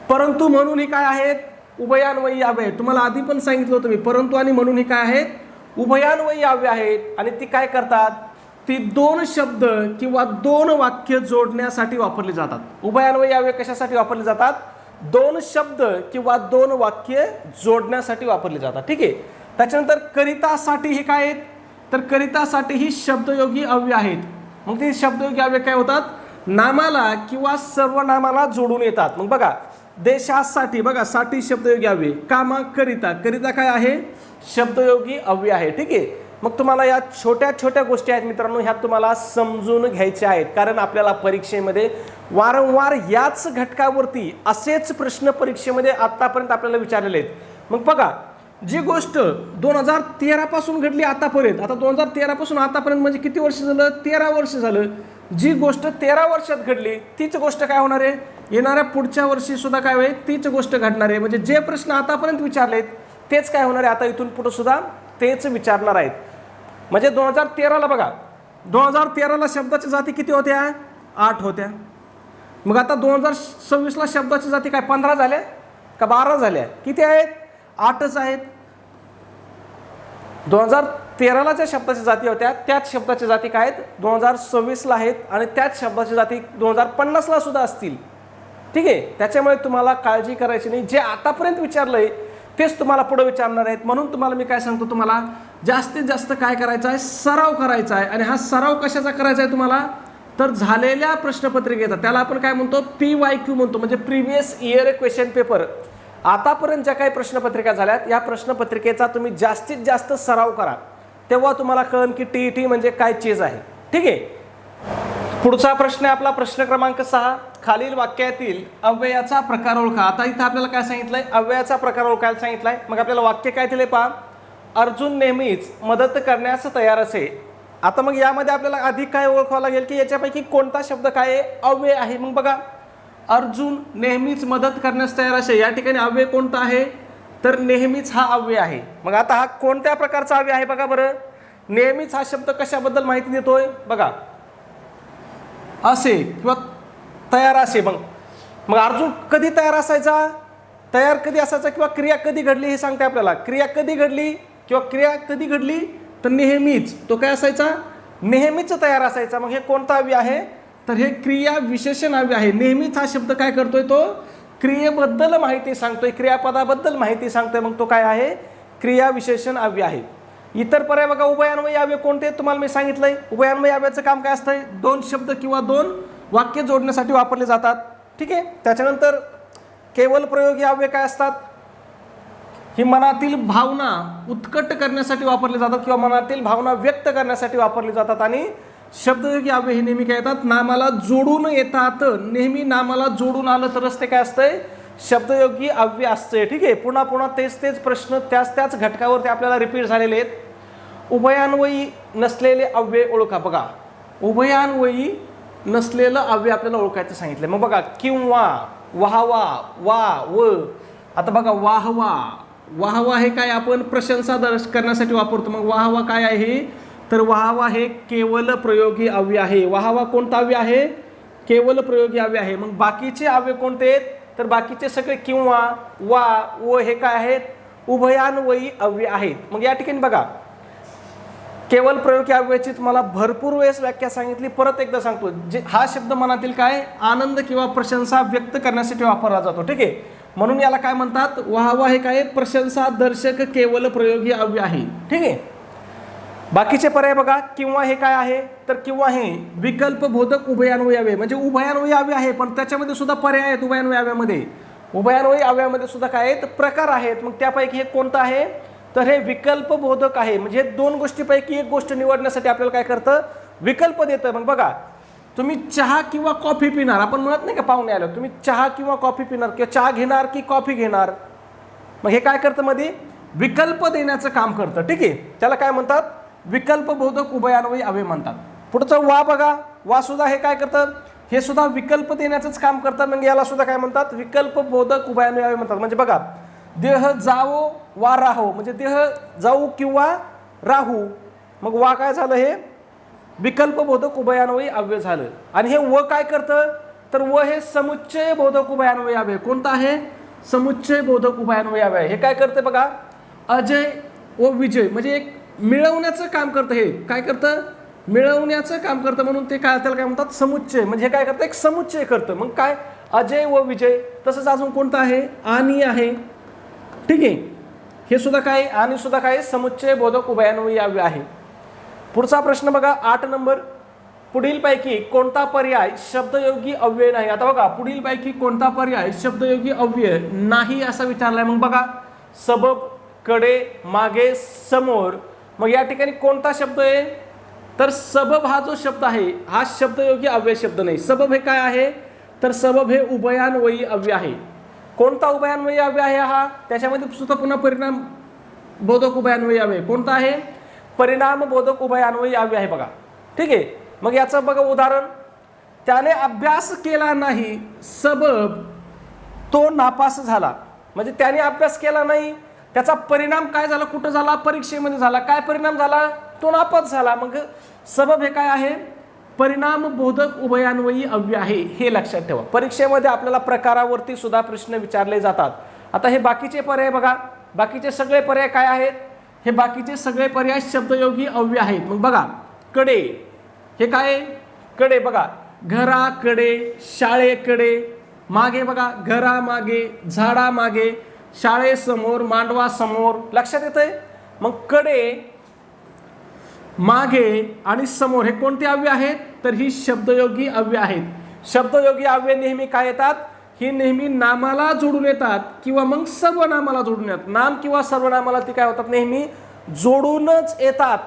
परंतु, म्हणून ही काय आहेत, उभयान्वयी अव्यय. तुम्हाला आधी पण सांगितलं होतं मी, परंतु आणि म्हणून ही काय आहेत, उभयान्वयी अव्यय आहेत. आणि ती काय करतात, ती दोन शब्द किंवा दोन वाक्य जोडण्यासाठी वापरली जातात. उभयान्वयी अव्यय कशासाठी वापरले जातात, दोन शब्द किंवा दोन वाक्य जोडण्यासाठी वापरले जातात. ठीक आहे. त्याच्यानंतर करितासाठी हे काय आहेत, तर करितासाठी ही शब्दयोगी अव्यय आहेत. मग ते शब्दयोगी अव्यय काय होतात, नामाला किंवा सर्वनामाला जोडून येतात. मग बघा देशासाठी, बघा साठी शब्दयोगी अव्यय, कामा, करिता, करिता काय आहे, शब्दयोगी अव्यय आहे. ठीक आहे. मग तुम्हाला या छोट्या छोट्या गोष्टी आहेत मित्रांनो, ह्या तुम्हाला समजून घ्यायच्या आहेत. कारण आपल्याला परीक्षेमध्ये वारंवार याच घटकावरती असेच प्रश्न परीक्षेमध्ये आतापर्यंत आपल्याला विचारलेले आहेत. मग बघा जी गोष्ट 2013 पासून घडली आतापर्यंत, आता 2013 पासून आतापर्यंत म्हणजे किती वर्ष झालं, 13 वर्ष झालं. जी गोष्ट 13 वर्षात घडली तीच गोष्ट काय होणार आहे, येणाऱ्या पुढच्या वर्षी सुद्धा काय होईल, तीच गोष्ट घडणार आहे. म्हणजे जे प्रश्न आतापर्यंत विचारलेत तेच काय होणार आहे, आता इथून पुढे सुद्धा तेच विचारणार आहेत. म्हणजे 2013ला बघा, 2013ला शब्दाच्या जाती किती होत्या, 8 होत्या. मग आता 2026ला शब्दाच्या जाती काय 15 झाल्या का 12 झाल्या, किती आहेत, 8च आहेत. 2013ला ज्या शब्दाच्या जाती होत्या त्याच शब्दाच्या जाती काय आहेत 2026ला आहेत. आणि त्याच शब्दाच्या जाती 2050ला सुद्धा असतील. ठीक आहे. त्याच्यामुळे तुम्हाला काळजी करायची नाही, जे आतापर्यंत विचारलंय तेच तुम्हाला पुढे विचारणार आहेत. म्हणून तुम्हाला मी काय सांगतो, तुम्हाला जास्तीत जास्त काय करायचं आहे, सराव करायचा आहे. आणि हा सराव कशाचा करायचा आहे तुम्हाला, तर झालेल्या प्रश्नपत्रिकेचा, त्याला आपण काय म्हणतो, PYQ म्हणतो, म्हणजे प्रिव्हियस इयर क्वेश्चन पेपर. आतापर्यंत ज्या काही प्रश्नपत्रिका झाल्यात या प्रश्नपत्रिकेचा तुम्ही जास्तीत जास्त सराव करा, तेव्हा तुम्हाला कळेल की TET म्हणजे काय चीज आहे. ठीक आहे. पुढचा प्रश्न आहे आपला प्रश्न क्रमांक 6, खालील वाक्यातील अव्ययाचा प्रकार ओळखा. आता इथं आपल्याला काय सांगितलंय, अव्ययाचा प्रकार ओळखायला सांगितलाय. मग आपल्याला वाक्य काय दिले पहा, अर्जुन नेहमीच मदत करण्यास तयार असे. आता मग यामध्ये आपल्याला आधी काय ओळखावं लागेल की याच्यापैकी कोणता शब्द काय आहे, अव्यय आहे. मग बघा अर्जुन नेहमीच मदत करण्यास तयार असे, या ठिकाणी अव्यय कोणता आहे, तर नेहमीच हा अव्यय आहे. मग आता हा कोणत्या प्रकारचा अव्यय आहे बघा बरं, नेहमीच हा शब्द कशाबद्दल माहिती देतोय बघा, असे किंवा तयार असे. मग अर्जुन कधी तयार असायचा, तयार कधी असायचा, किंवा क्रिया कधी घडली हे सांगते आपल्याला. क्रिया कधी घडली किंवा क्रिया कधी घडली, तर नेहमीच, तो काय असायचा, नेहमीच तयार असायचा. मग हे कोणता अव्यय आहे, तर हे क्रिया विशेषण अव्यय आहे. नेहमीच हा शब्द काय करतोय, तो क्रियेबद्दल माहिती सांगतोय, क्रियापदाबद्दल माहिती सांगतोय. मग तो काय आहे, क्रिया विशेषण अव्यय आहे. इतर पर्याय बघा, उभयान्वयी अव्यय कोणते तुम्हाला मी सांगितलंय. उभयान्वयी अव्ययाचं काम काय असतंय, दोन शब्द किंवा दोन वाक्य जोडण्यासाठी वापरले जातात. ठीक आहे. त्याच्यानंतर केवल प्रयोगी अव्यय काय असतात, ही मनातील भावना उत्कट करण्यासाठी वापरले जातात किंवा मनातील भावना व्यक्त करण्यासाठी वापरले जातात. आणि शब्दयोगी अव्यय हे नेहमी काय येतात, नामाला जोडून येतात. नेहमी नामाला जोडून आलं तरच ते काय असतंय, शब्दयोगी अव्यय असतंय. ठीक आहे. पुन्हा पुन्हा तेच प्रश्न त्याच घटकावरती आपल्याला रिपीट झालेले आहेत. उभयान्वयी नसलेले अव्यय ओळखा. बघा उभयान्वयी नसलेलं अव्यय आपल्याला ओळखायचं सांगितलं. मग बघा किंवा, वाहवा, वा, व. आता बघा वाहवा, वाहवा हे काय आपण प्रशंसा करण्यासाठी वापरतो. मग वाहवा काय आहे, तर वाहवा हे केवल प्रयोगी अव्यय आहे. वाहवा कोणता अव्यय आहे, केवल प्रयोगी अव्यय आहे. मग बाकीचे अव्यय कोणते आहेत, तर बाकीचे सगळे किंवा, वा, व हे काय आहेत, उभयान्वयी अव्यय आहेत. मग या ठिकाणी बघा केवल प्रयोगी अव्ययाची तुम्हाला भरपूर वेळेस व्याख्या सांगितली, परत एकदा सांगतो. जे हा शब्द मनातील काय आनंद किंवा प्रशंसा व्यक्त करण्यासाठी वापरला जातो. ठीक आहे. म्हणून याला काय म्हणतात, वाहवा हे काय प्रशंसा दर्शक केवल प्रयोगी अव्यय आहे. ठीक आहे. बाकीचे पर्याय बघा, किंवा हे काय आहे तर किंवा हे विकल्प बोधक उभयान्वयी अव्यय, म्हणजे उभयान्वयी अव्यय आहे पण त्याच्यामध्ये सुद्धा पर्याय आहेत. उभयान्वयी अव्ययामध्ये, उभयान्वयी अव्ययामध्ये सुद्धा काय आहेत प्रकार आहेत. मग त्यापैकी हे कोणतं आहे तर हे विकल्प बोधक आहे. म्हणजे दोन गोष्टीपैकी एक गोष्ट निवडण्यासाठी आपल्याला काय करतं विकल्प देतं. मग बघा, तुम्ही चहा किंवा कॉफी पिणार, आपण म्हणत नाही का पाहुणे आलो, तुम्ही चहा किंवा कॉफी पिणार किंवा चहा घेणार की कॉफी घेणार, मग हे काय करतं मध्ये विकल्प देण्याचं काम करतं. ठीक आहे, त्याला काय म्हणतात विकल्प बोधक उभयान्वयी अव्यय म्हणतात. पुढचं वा बघा, वा सुद्धा हे काय करतं, हे सुद्धा विकल्प देण्याचंच काम करतात. मग याला सुद्धा काय म्हणतात विकल्प बोधक उभयान्वयी अव्यय म्हणतात. म्हणजे बघा, देह जावो वा राहो, म्हणजे देह जाऊ किंवा राहू, मग वा काय झालं हे विकल्प बोधक उभयान्वयी अव्यय झालं. आणि हे व काय करतं तर व हे समुच्चय बोधक उभयान्वयी अव्यय. कोणतं आहे समुच्चय बोधक उभयान्वयी अव्यय. हे काय करतं बघा, अजय व विजय, म्हणजे एक मिळवण्याचं काम करतं. हे काय करतं मिळवण्याचं काम करतं, म्हणून ते काय त्याला काय म्हणतात समुच्चय. म्हणजे हे काय करतं एक समुच्चय करतं. मग काय अजय व विजय. तसंच अजून कोणतं आहे आणि आहे. ठीक आहे, हे सुद्धा काय आणि सुद्धा काय समुच्चय बोधक उभयान्वयी अव्यय आहे. पुढचा प्रश्न बघा 8 नंबर, पुढीलपैकी कोणता पर्याय शब्दयोगी अव्यय नाही. आता बघा, पुढीलपैकी कोणता पर्याय शब्दयोगी अव्यय नाही असा विचारलाय. मग बघा, सबब, कडे, मागे, समोर. मग या ठिकाणी कोणता शब्द आहे तर सबब हा जो शब्द आहे हा शब्दयोगी अव्यय शब्द नाही. सबब हे काय आहे तर सबब हे उभयान्वयी अव्यय आहे. कोणता उभयान्वयी अव्यय आहे हा, त्याच्यामध्ये सुद्धा पुन्हा परिणाम बोधक उभयान्वयी अव्यय. कोणता आहे परिणाम बोधक उभयान्वयी अव्यय आहे बघा. ठीक आहे, मग याचं बघा उदाहरण, त्याने अभ्यास केला नाही सबब तो नापास झाला. म्हणजे त्याने अभ्यास केला नाही, त्याचा परिणाम काय झाला, कुठं झाला परीक्षेमध्ये झाला. काय परिणाम झाला तो नापास झाला. मग सबब हे काय आहे परिणाम बोधक उभयान्वयी अव्यय आहे. हे लक्षात ठेवा, परीक्षेमध्ये आपल्याला प्रकारावरती सुद्धा प्रश्न विचारले जातात. आता हे बाकीचे पर्याय बघा, बाकीचे सगळे पर्याय काय आहेत, हे बाकीचे सगळे पर्याय शब्दयोगी अव्यय आहेत. मग बघा, कडे हे काय कडे बघा, घराकडे, शाळेकडे, मागे बघा घरा मागे, झाडा मागे, शाळेसमोर, मांडवा समोर. लक्षात येतंय. मग कडे, मागे आणि समोर हे कोणते अव्यय आहेत तर ही शब्दयोगी अव्यय आहेत. शब्दयोगी अव्यय नेहमी काय येतात, ही नेहमी नामाला जोडून येतात किंवा मग सर्वनामाला जोडून येतात. नाम किंवा सर्वनामाला ती काय होतात नेहमी जोडूनच येतात,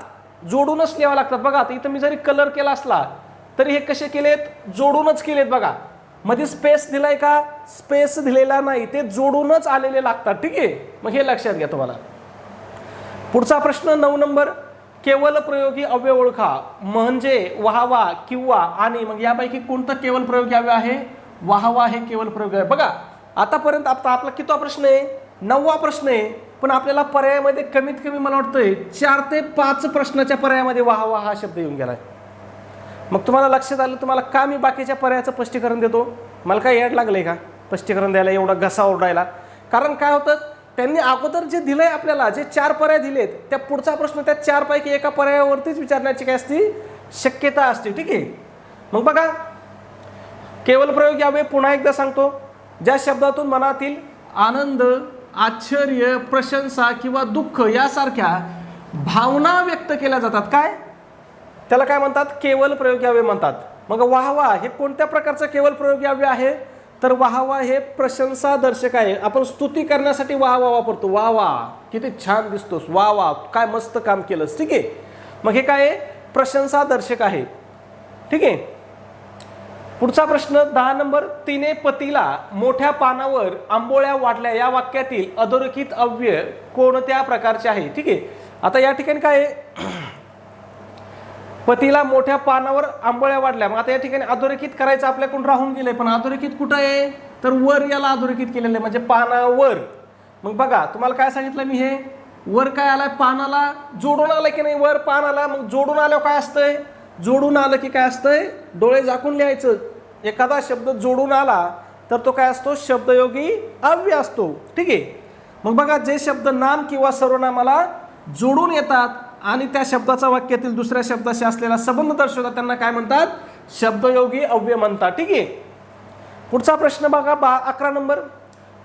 जोडूनच लिहावं लागतात. बघा, आता इथं मी जरी कलर केला असला तरी हे कसे केलेत जोडूनच केलेत. बघा, मध्ये स्पेस दिलाय का, स्पेस दिलेला नाही, ते जोडूनच आलेले लागतात. ठीक आहे, मग हे लक्षात घ्या तुम्हाला. पुढचा प्रश्न 9 नंबर, केवल प्रयोगी अव्यय ओळखा. म्हणजे वाहवा किंवा आणि. मग यापैकी कोणतं केवल प्रयोगी अव्यय आहे, वाहवा हे केवल प्रयोगी आहे. बघा, आतापर्यंत आपला कितवा प्रश्न आहे 9वा प्रश्न आहे, पण आपल्याला पर्यायामध्ये कमीत कमी मला वाटतंय 4 ते 5 प्रश्नाच्या पर्यायामध्ये वाहवा हा शब्द येऊन गेलाय. मग तुम्हाला लक्षात आलं तुम्हाला का मी बाकीच्या पर्यायाचं स्पष्टीकरण देतो. मला काय याड लागलंय का स्पष्टीकरण द्यायला, एवढा घसा ओरडायला. कारण काय होतं, त्यांनी अगोदर जे दिलंय आपल्याला, जे 4 पर्याय दिलेत, त्या पुढचा प्रश्न त्या 4 पैकी एका पर्यायावरतीच विचारण्याची काय असते शक्यता असते. ठीक आहे, मग बघा, केवल प्रयोगी अव्यय पुन्हा एकदा सांगतो, ज्या शब्दातून मनातील आनंद, आश्चर्य, प्रशंसा किंवा दुःख यासारख्या भावना व्यक्त केल्या जातात. काय त्याला काय म्हणतात केवल प्रयोगी अव्यय म्हणतात. मग वाहवा हे कोणत्या प्रकारचं केवल प्रयोगी अव्यय आहे तर वाहवा हे प्रशंसा दर्शक आहे. आपण स्तुती करण्यासाठी वाहवा वापरतो. वा वा किती छान दिसतोस, वा वा काय मस्त काम केलंस. ठीक आहे, मग हे काय प्रशंसा दर्शक आहे. ठीक आहे, पुढचा प्रश्न 10 नंबर, तिने पतीला मोठ्या पानावर आंबोळ्या वाटल्या. या वाक्यातील अधोरेखित अव्यय कोणत्या प्रकारचे आहे. ठीक आहे, आता या ठिकाणी काय पतीला मोठ्या पानावर आंबोळ्या वाढल्या. मग आता या ठिकाणी अधोरेखित करायचं आपल्याकडून राहून गेलंय, पण अधोरेखित कुठं आहे तर वर याला अधोरेखित केलेलं आहे, म्हणजे पानावर. मग बघा, तुम्हाला काय सांगितलं मी, हे वर काय आलाय पानाला जोडून आलं की नाही, वर पान आला. मग जोडून आल्यावर काय असतंय, जोडून आलं की काय असतंय डोळे झाकून लिहायचं. एखादा शब्द जोडून आला तर तो काय असतो शब्दयोगी अव्यय असतो. ठीक आहे, मग बघा, जे शब्द नाम किंवा सर्वनामाला जोडून येतात आणि त्या शब्दाचा वाक्यातील दुसऱ्या शब्दाशी असलेला संबंध दर्शवतात त्यांना काय म्हणतात शब्दयोगी अव्यय म्हणतात. ठीक आहे, पुढचा प्रश्न बघा 11 नंबर,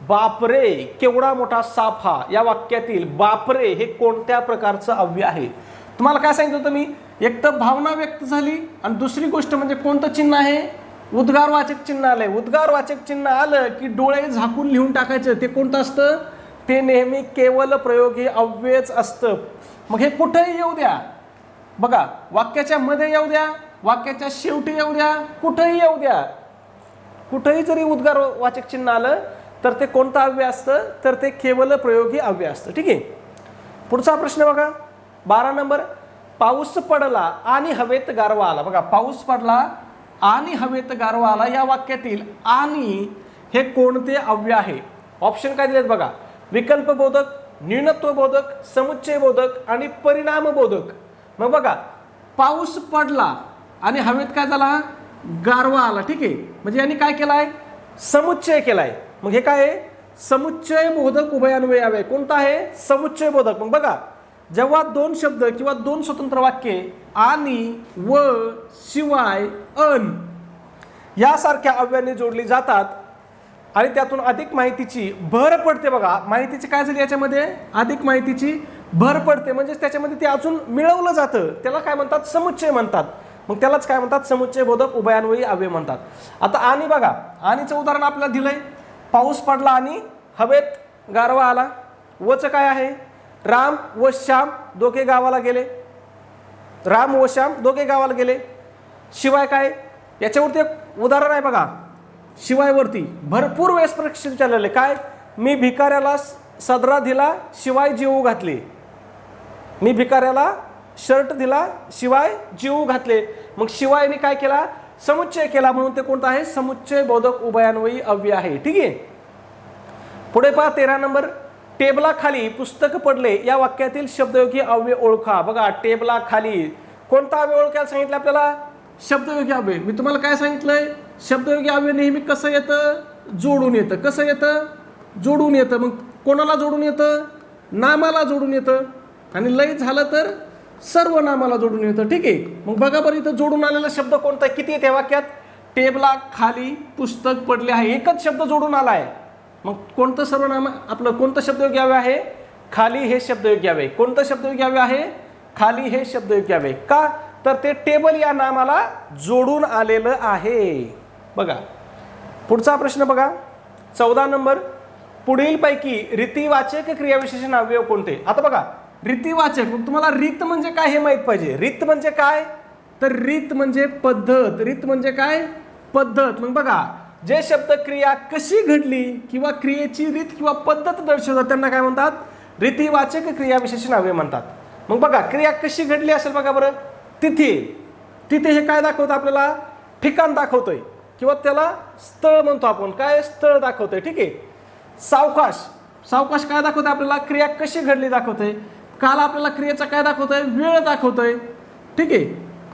बापरे केवढा मोठा साप हा. या वाक्यातील बापरे हे कोणत्या प्रकारचं अव्यय आहे तुम्हाला काय सांगितलं होतं मी, एक तर भावना व्यक्त झाली आणि दुसरी गोष्ट म्हणजे कोणतं चिन्ह आहे, उद्गारवाचक चिन्ह आलंय. उद्गारवाचक चिन्ह आलं की डोळे झाकून लिहून टाकायचं. ते कोणतं असतं, ते नेहमी केवल प्रयोगी अव्ययच असतं. मग हे कुठेही येऊ द्या बघा, वाक्याच्या मध्ये येऊ द्या, वाक्याच्या शेवटी येऊ द्या, कुठेही येऊ द्या, कुठेही जरी उद्गारवाचक चिन्ह आलं तर ते कोणतं अव्यय असतं, तर ते केवल प्रयोगी अव्यय असतं. ठीक आहे. पुढचा प्रश्न बघा 12 नंबर, पाऊस पडला आणि हवेत गारवा आला. बघा, पाऊस पडला आणि हवेत गारवा आला या वाक्यातील आणि हे कोणते अव्यय आहे. ऑप्शन काय दिलेत बघा, विकल्प बोधक, न्यूनत्व बोधक, समुच्चय बोधक आणि परिणाम बोधक. मग बघा, पाऊस पडला आणि हवेत काय झाला, गारवा आला. ठीक आहे, म्हणजे यांनी काय केलाय, समुच्चय केलाय. मग हे काय आहे, समुच्चय बोधक उभयान्वयी अव्यय. कोणता आहे, समुच्चय बोधक. मग बघा, जेव्हा दोन शब्द किंवा दोन स्वतंत्र वाक्ये आणि व, शिवाय, अन यासारख्या अव्ययाने जोडली जातात आणि त्यातून अधिक माहितीची भर पडते. बघा, माहितीची काय झाली याच्यामध्ये, अधिक माहितीची भर पडते, म्हणजे त्याच्यामध्ये ते अजून मिळवलं जातं. त्याला काय म्हणतात, समुच्चय म्हणतात. मग त्यालाच काय म्हणतात, समुच्चय बोधक उभयान्वयी अव्यय म्हणतात. आता आणि बघा, आणीचं उदाहरण आपल्याला दिलंय, पाऊस पडला आणि हवेत गारवा आला. वचं काय आहे, राम व श्याम दोघे गावाला गेले. राम व श्याम दोघे गावाला गेले. शिवाय काय, याच्यावरती एक उदाहरण आहे बघा, शिवायवरती भरपूर वेळेस परीक्षेत विचारलेले. काय, मी भिकाऱ्याला सदरा दिला शिवाय जीव घातले. मी भिकाऱ्याला शर्ट दिला शिवाय जीव घातले. मग शिवायने काय केला, समुच्चय केला, म्हणून ते कोणतं आहे, समुच्चय बोधक उभयान्वयी अव्यय आहे. ठीक आहे. पुढे पहा 13 नंबर, टेबलाखाली पुस्तक पडले या वाक्यातील शब्दयोगी अव्यय ओळखा. बघा, टेबलाखाली कोणता अव्यय ओळखायला सांगितलं आपल्याला, शब्दयोगी अव्यय. मी तुम्हाला काय सांगितलंय, शब्दयोगी अव्यय नेहमी कसं येतं, जोडून येतं. कसं येतं, जोडून येतं. मग कोणाला जोडून येतं, नामाला जोडून येतं. आणि लय झालं तर सर्व नामाला जोडून येतं. ठीक आहे. मग बघा बरं, इथं जोडून आलेला शब्द कोणता आहे, किती आहे त्या वाक्यात, टेबलाखाली पुस्तक पडले आहे, एकच शब्द जोडून आला आहे. मग कोणतं सर्वनाम आपलं, कोणतं शब्दयोगी अव्यय आहे, खाली हे शब्दयोगी अव्यय. कोणतं शब्दयोगी अव्यय आहे, खाली हे शब्दयोगी अव्यय. का, तर ते टेबल या नामाला जोडून आलेलं आहे. बघा, पुढचा प्रश्न बघा 14 नंबर, पुढीलपैकी रीतिवाचक क्रियाविशेषण अव्यय कोणते. आता बघा, रीतिवाचक, मग तुम्हाला रीत म्हणजे काय हे माहित पाहिजे. रीत म्हणजे काय, तर रीत म्हणजे पद्धत. रीत म्हणजे काय, पद्धत. मग बघा, जे शब्द क्रिया कशी घडली किंवा क्रियेची रीत किंवा पद्धत दर्शवतात त्यांना काय म्हणतात, रीतिवाचक क्रियाविशेषण अव्यय म्हणतात. मग बघा, क्रिया कशी घडली असेल बघा बरं, तिथे. तिथे हे काय दाखवतं आपल्याला, ठिकाण दाखवतोय किंवा त्याला स्थळ म्हणतो आपण. काय, स्थळ दाखवतोय. ठीक आहे. सावकाश, सावकाश काय दाखवतोय आपल्याला, क्रिया कशी घडली दाखवतोय. काल आपल्याला क्रियेचा काय दाखवतोय, वेळ दाखवतोय. ठीक आहे.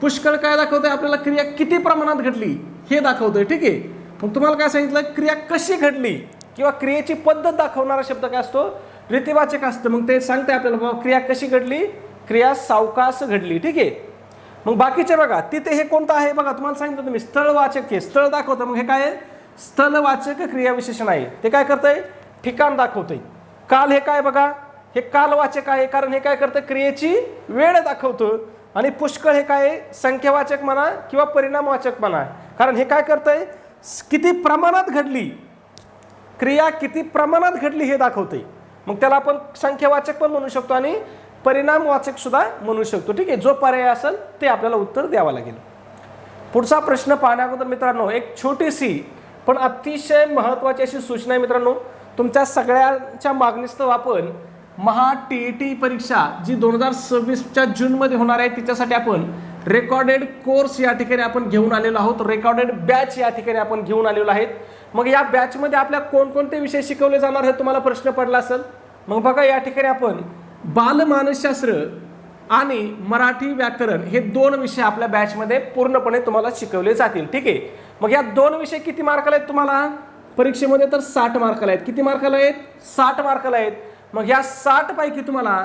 पुष्कळ काय दाखवतोय आपल्याला, क्रिया किती प्रमाणात घडली हे दाखवतोय. ठीक आहे. मग तुम्हाला काय सांगितलं, क्रिया कशी घडली किंवा क्रियेची पद्धत दाखवणारा शब्द काय असतो, रीतिवाचक असतं. मग ते सांगते आपल्याला, क्रिया कशी घडली, क्रिया सावकाश घडली. ठीक आहे. मग बाकीचे बघा, तिथे हे कोणतं आहे बघा, तुम्हाला सांगितलं तुम्ही, स्थळवाचक हे स्थळ दाखवतं. मग हे काय आहे, स्थलवाचक क्रियाविशेषण आहे. ते काय करतंय, ठिकाण दाखवतंय. काल हे काय बघा, हे कालवाचक आहे, कारण हे काय करतं, क्रियेची वेळ दाखवतं. आणि पुष्कळ हे काय, संख्यावाचक म्हणा किंवा परिणामवाचक म्हणा, कारण हे काय करतंय, किती प्रमाणात घडली क्रिया, किती प्रमाणात घडली हे दाखवते. मग त्याला आपण संख्यावाचक पण म्हणू शकतो आणि परिणामवाचक सुद्धा म्हणू शकतो. ठीक आहे. जो पर्याय असेल ते आपल्याला उत्तर द्यावं लागेल. पुढचा प्रश्न पाहण्याअगोदर मित्रांनो, एक छोटीशी पण अतिशय महत्त्वाची अशी सूचना आहे मित्रांनो. तुमच्या सगळ्यांच्या मागणीस्तव आपण महा-TET परीक्षा जी 2026च्या जूनमध्ये होणार आहे, तिच्यासाठी आपण रेकॉर्डेड कोर्स या ठिकाणी आपण घेऊन आलेलो आहोत. रेकॉर्डेड बॅच या ठिकाणी आपण घेऊन आलेलो आहेत. मग या बॅचमध्ये आपल्या कोणकोणते विषय शिकवले जाणार हे तुम्हाला प्रश्न पडला असेल. मग बघा, या ठिकाणी आपण बालमानसशास्त्र आणि मराठी व्याकरण हे 2 विषय आपल्या बॅचमध्ये पूर्णपणे तुम्हाला शिकवले जातील. ठीक आहे. मग या 2 विषय किती मार्काला आहेत तुम्हाला परीक्षेमध्ये, तर 60 मार्काला आहेत. किती मार्काला आहेत, 60 मार्काला आहेत. मग या 60 पैकी तुम्हाला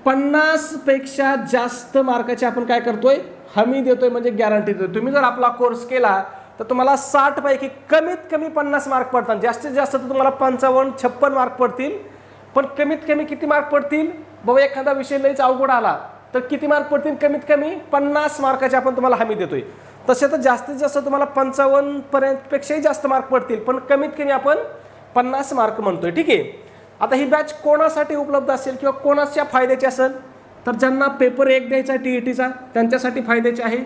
50 पेक्षा जास्त मार्काची आपण काय करतोय, हमी देतोय, म्हणजे गॅरंटी देतोय. तुम्ही जर आपला कोर्स केला तर तुम्हाला 60 पैकी कमीत कमी 50 मार्क पडतात. जास्तीत जास्त तर तुम्हाला 55-56 मार्क पडतील. पण कमीत कमी किती मार्क पडतील, बाबा एखादा विषय लईच अवघड आला तर किती मार्क पडतील? कमीत कमी 50 मार्काची आपण तुम्हाला हमी देतोय. तसे तर जास्तीत जास्त तुम्हाला 55 पर्यंतपेक्षाही जास्त मार्क पडतील, पण कमीत कमी आपण 50 मार्क म्हणतोय. ठीक आहे. आता ही बॅच कोणासाठी उपलब्ध असेल किंवा कोणाच्या फायद्याची असेल? तर ज्यांना पेपर 1 द्यायचा आहे TETचा त्यांच्यासाठी फायद्याचे आहे.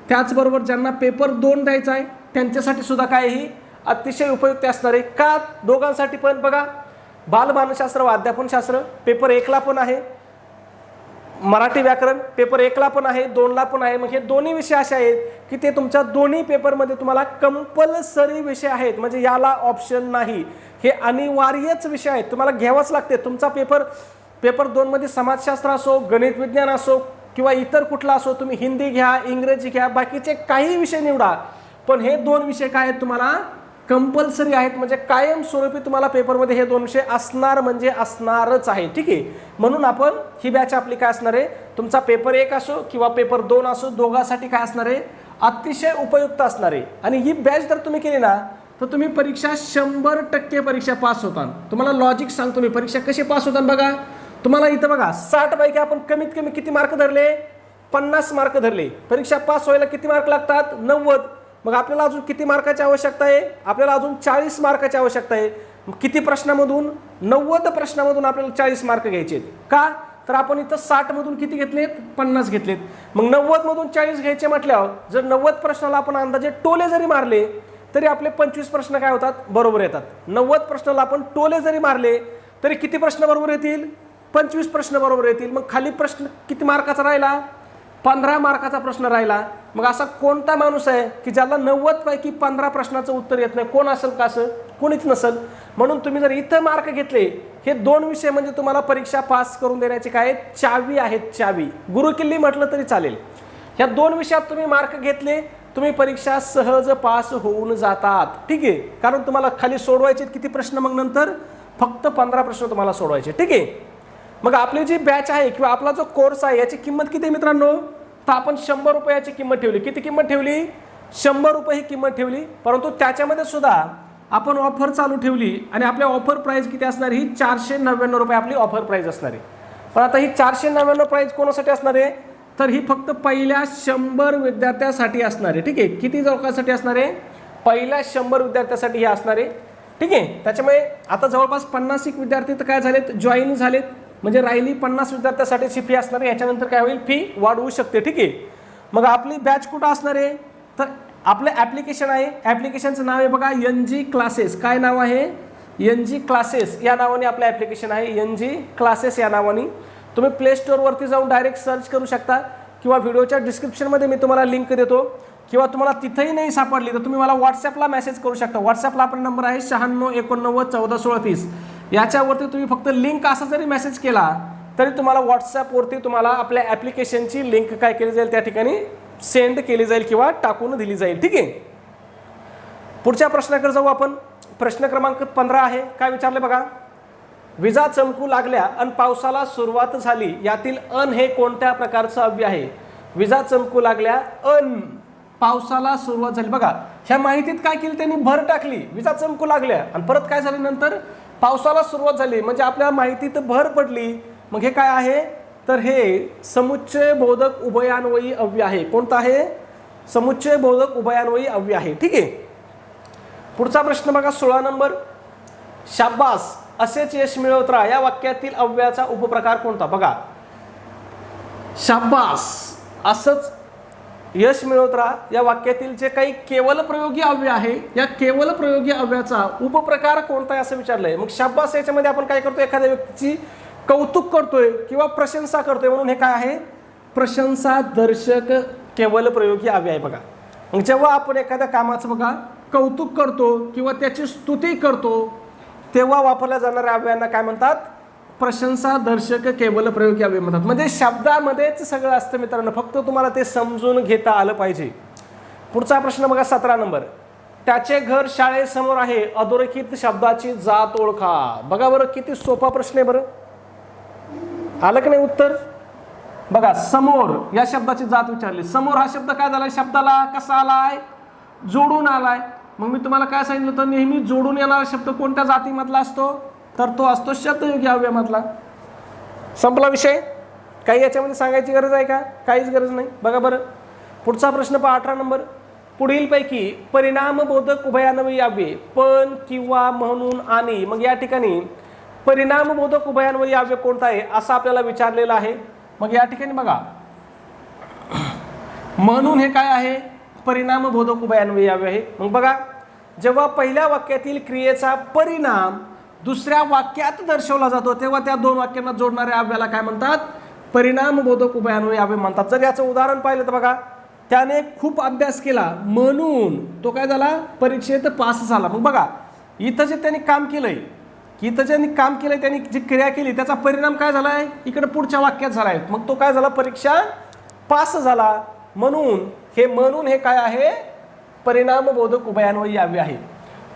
त्याचबरोबर ज्यांना पेपर 2 द्यायचा आहे त्यांच्यासाठी सुद्धा काय ही अतिशय उपयुक्त असणार आहे. का? दोघांसाठी पण बघा, बालमानसशास्त्र व अध्यापनशास्त्र पेपर 1ला पण आहे, मराठी व्याकरण पेपर 1ला पण आहे, 2ला पण आहे. मग हे दोन्ही विषय असे आहेत की ते तुमच्या दोन्ही पेपरमध्ये तुम्हाला कंपल्सरी विषय आहेत, म्हणजे याला ऑप्शन नाही. हे अनिवार्यच विषय आहेत, तुम्हाला घ्यावंच लागते. तुमचा पेपर 2 मध्ये समाजशास्त्र असो, गणित विज्ञान असो किंवा इतर कुठला असो, तुम्ही हिंदी घ्या, इंग्रजी घ्या, बाकीचे काही विषय निवडा, पण हे 2 विषय काय आहेत तुम्हाला कंपल्सरी आहेत, म्हणजे कायमस्वरूपी तुम्हाला पेपरमध्ये हे 2 विषय असणार म्हणजे असणारच आहे. ठीक आहे. म्हणून आपण ही बॅच आपली काय असणार आहे, तुमचा पेपर 1 असो किंवा पेपर 2 असो, दोघांसाठी काय असणार आहे, अतिशय उपयुक्त असणार आहे. आणि ही बॅच जर तुम्ही केली ना तर तुम्ही परीक्षा 100% परीक्षा पास होता. तुम्हाला लॉजिक सांगतो मी, परीक्षा कशी पास होतात बघा. तुम्हाला इथं बघा 60 पैकी आपण कमीत कमी किती मार्क धरले? 50 मार्क धरले. परीक्षा पास व्हायला किती मार्क लागतात? 90. मग आपल्याला अजून किती मार्काची आवश्यकता आहे? आपल्याला अजून 40 मार्काची आवश्यकता आहे. किती प्रश्नामधून? 90 प्रश्नामधून आपल्याला 40 मार्क घ्यायचे आहेत. का? तर आपण इथं 60 मधून किती घेतलेत? 50 घेतलेत. मग 90 मधून 40 घ्यायचे म्हटल्यावर जर 90 प्रश्नाला आपण अंदाजे टोले जरी मारले तरी आपले 25 प्रश्न काय होतात? बरोबर येतात. 90 प्रश्नाला आपण टोले जरी मारले तरी किती प्रश्न बरोबर येतील? 25 प्रश्न बरोबर येतील. मग खाली प्रश्न किती मार्काचा राहिला? 15 मार्काचा प्रश्न राहिला. मग असा कोणता माणूस आहे की ज्याला 90 पैकी 15 प्रश्नाचं उत्तर येत नाही? कोण असेल का? असं कोणीच नसेल. म्हणून तुम्ही जर इथं मार्क घेतले, हे 2 विषय म्हणजे तुम्हाला परीक्षा पास करून देण्याची काय चावी आहेत, चावी. गुरुकिल्ली म्हटलं तरी चालेल. ह्या 2 विषयात तुम्ही मार्क घेतले, तुम्ही परीक्षा सहज पास होऊन जातात. ठीक आहे. कारण तुम्हाला खाली सोडवायचे किती प्रश्न? मग नंतर फक्त 15 प्रश्न तुम्हाला सोडवायचे. ठीक आहे. मग आपली जी बॅच आहे किंवा आपला जो कोर्स आहे याची किंमत किती आहे मित्रांनो? तर आपण 100 रुपयाची किंमत ठेवली. किती किंमत ठेवली? 100 रुपये ही किंमत ठेवली. परंतु त्याच्यामध्ये सुद्धा आपण ऑफर चालू ठेवली आणि आपल्या ऑफर प्राइस किती असणार? ही 499 रुपये आपली ऑफर प्राइस असणार आहे. पण आता ही 499 प्राइस कोणासाठी असणार आहे? तर ही फक्त पहिल्या 100 विद्यार्थ्यांसाठी असणार आहे. ठीक आहे. किती लोकांसाठी असणार आहे? पहिल्या 100 विद्यार्थ्यांसाठी हे असणार आहे. ठीक आहे. त्याच्यामुळे आता जवळपास 50 विद्यार्थी तर काय झालेत? जॉईन झालेत. म्हणजे राहिली 50 विद्यार्थ्यांसाठीची फी असणार आहे. याच्यानंतर काय होईल? फी वाढवू शकते. ठीक आहे. मग आपली बॅच कुठं असणार आहे? तर आपलं ॲप्लिकेशन आहे. ॲप्लिकेशनचं नाव आहे बघा NG क्लासेस. काय नाव आहे? NG क्लासेस या नावाने आपलं ॲप्लिकेशन आहे. NG क्लासेस या नावाने तुम्ही प्ले स्टोअरवरती जाऊन डायरेक्ट सर्च करू शकता किंवा व्हिडिओच्या डिस्क्रिप्शनमध्ये मी तुम्हाला लिंक देतो, किंवा तुम्हाला तिथेही नाही सापडली तर तुम्ही मला व्हॉट्सॲपला मेसेज करू शकता. व्हॉट्सॲपला आपला नंबर आहे 9689141630. याच्यावरती तुम्ही फक्त लिंक असा जरी मेसेज केला तरी तुम्हाला व्हॉट्सॲपवरती तुम्हाला आपल्या ॲप्लिकेशनची लिंक काय केली जाईल? त्या ठिकाणी सेंड केली जाईल किंवा टाकून दिली जाईल. ठीक आहे. पुढच्या प्रश्नाकडे जाऊ आपण. प्रश्न क्रमांक 15 आहे. काय विचारले बघा. विजा चमकू लागल्या अन पावसाला सुरुवात झाली, यातील अन हे कोणत्या प्रकारचं अव्यय आहे? विजा चमकू लागल्या अन पावसाला सुरुवात झाली. बघा ह्या माहितीत काय केली त्यांनी? भर टाकली. विजा चमकू लागल्या आणि परत काय झाली? नंतर पावसाला सुरुवात झाली, म्हणजे आपल्या माहितीत भर पडली. मग हे काय आहे? तर हे समुच्चय बोधक उभयान्वयी अव्यय आहे. कोणतं आहे? समुच्चय बोधक उभयान्वयी अव्यय आहे. ठीक आहे. पुढचा प्रश्न बघा 16 नंबर. शाब्बास असेच यश मिळवत राहा या वाक्यातील अव्ययाचा उपप्रकार कोणता? बघा शाब्बास असंच यश मिळवत राहा या वाक्यातील जे काही केवल प्रयोगी अव्यय आहे, या केवल प्रयोगी अव्ययाचा उपप्रकार कोणता आहे असं विचारलंय. मग शाब्बास याच्यामध्ये आपण काय करतो? एखाद्या व्यक्तीची कौतुक करतोय किंवा प्रशंसा करतोय, म्हणून हे काय आहे? प्रशंसा दर्शक केवल प्रयोगी अव्यय आहे. बघा मग जेव्हा आपण एखाद्या कामाचं बघा कौतुक करतो किंवा त्याची स्तुती करतो तेव्हा वापरल्या जाणाऱ्या अव्ययांना काय म्हणतात? प्रशंसा दर्शक केवल प्रयोगी अव्यय म्हणतात. म्हणजे शब्दामध्येच सगळं असतं मित्रांनो, फक्त तुम्हाला ते समजून घेता आलं पाहिजे. पुढचा प्रश्न बघा 17 नंबर. त्याचे घर शाळेसमोर आहे, अधोरेखित शब्दाची जात ओळखा. बघा बरं किती सोपा प्रश्न आहे बरं. आलं की नाही उत्तर? बघा समोर या शब्दाची जात विचारली. समोर हा शब्द काय झालाय? शब्दाला कसा आलाय? जोडून आलाय. मग मी तुम्हाला काय सांगितलं होतं? नेहमी जोडून येणारा शब्द कोणत्या जातीमधला असतो? तर तो असतो शब्दयोगी अव्ययामधला. संपला विषय. काही याच्यामध्ये सांगायची गरज आहे का? काहीच गरज नाही. बघा बरं पुढचा प्रश्न पहा 18 नंबर. पुढीलपैकी परिणामबोधक उभयान्वयी अव्यय पण, किंवा, म्हणून, आणि. मग या ठिकाणी परिणामबोधक उभयान्वयी अव्यय कोणता आहे असं आपल्याला विचारलेलं आहे. मग या ठिकाणी बघा म्हणून हे काय आहे? परिणामबोधक उभयान्वयी अव्यय आहे. मग बघा जेव्हा पहिल्या वाक्यातील क्रियेचा परिणाम दुसऱ्या वाक्यात दर्शवला जातो तेव्हा त्या दोन वाक्यांना जोडणाऱ्या अव्ययाला काय म्हणतात? परिणामबोधक उभयान्वयी अव्यय म्हणतात. जर याचं उदाहरण पाहिलं तर बघा त्याने खूप अभ्यास केला म्हणून तो काय झाला? परीक्षेत पास झाला. मग बघा इथं जे त्यांनी काम केलंय, इथं ज्यांनी काम केलंय, त्यांनी जी क्रिया केली त्याचा परिणाम काय झाला आहे? इकडे पुढच्या वाक्यात झाला आहे. मग तो काय झाला? परीक्षा पास झाला. म्हणून हे काय आहे? परिणामबोधक उभयान्वयी अव्यय आहे.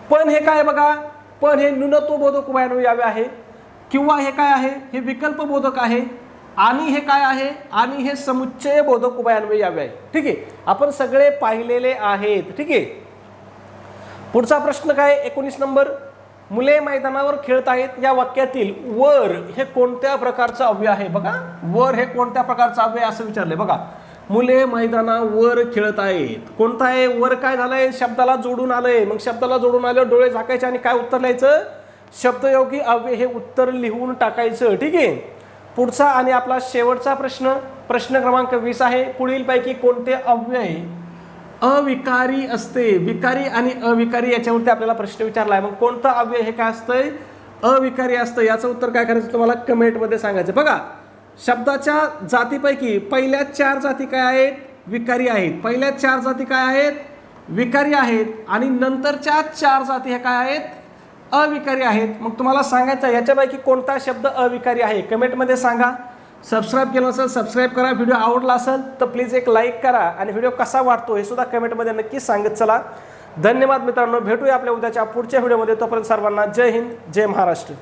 पण हे काय बघा? पण हे न्यूनत्वबोधक उभयान्वयी अव्यय आहे. किंवा हे काय आहे? हे विकल्पबोधक आहे. आणि हे काय आहे? आणि हे समुच्चय बोधक उभयान्वयी अव्यय आहे. ठीक आहे, आपण सगळे पाहिलेले आहेत. ठीक आहे, पुढचा प्रश्न काय? 19 नंबर. मुले मैदानावर खेळत आहेत या वाक्यातील वर हे कोणत्या प्रकारचं अव्यय आहे? बघा वर हे कोणत्या प्रकारचं अव्यय असं विचारलंय. बघा मुले मैदानावर खेळत आहेत, कोणता आहे? वर काय झालंय? शब्दाला जोडून आलंय. मग शब्दाला जोडून आलं डोळे झाकायचे आणि काय उत्तर लिहायचं? शब्दयोगी अव्यय हे उत्तर लिहून टाकायचं. ठीक आहे, पुढचा आणि आपला शेवटचा प्रश्न क्रमांक 20 आहे. पुढीलपैकी कोणते अव्यय अविकारी असते? विकारी आणि अविकारी याच्यावरती आपल्याला प्रश्न विचारला आहे. मग कोणतं अव्यय हे काय असतंय? अविकारी असतं. याचं उत्तर काय करायचं तुम्हाला कमेंटमध्ये सांगायचं. बघा शब्दाच्या जातीपैकी पहिल्या 4 जाती काय आहेत? विकारी आहेत. पहिल्या 4 जाती काय आहेत? विकारी आहेत. आणि नंतरच्या 4 जाती ह्या काय आहेत? अविकारी आहेत. मग तुम्हाला सांगायचं याच्यापैकी कोणता शब्द अविकारी आहे? कमेंटमध्ये सांगा. सबस्क्राईब केलं असेल सबस्क्राईब करा. व्हिडिओ आवडला असेल तर प्लीज एक लाईक करा आणि व्हिडिओ कसा वाटतो हे सुद्धा कमेंटमध्ये नक्कीच सांगत चला. धन्यवाद मित्रांनो. भेटूया आपल्या उद्याच्या पुढच्या व्हिडिओमध्ये. तोपर्यंत सर्वांना जय हिंद, जय महाराष्ट्र.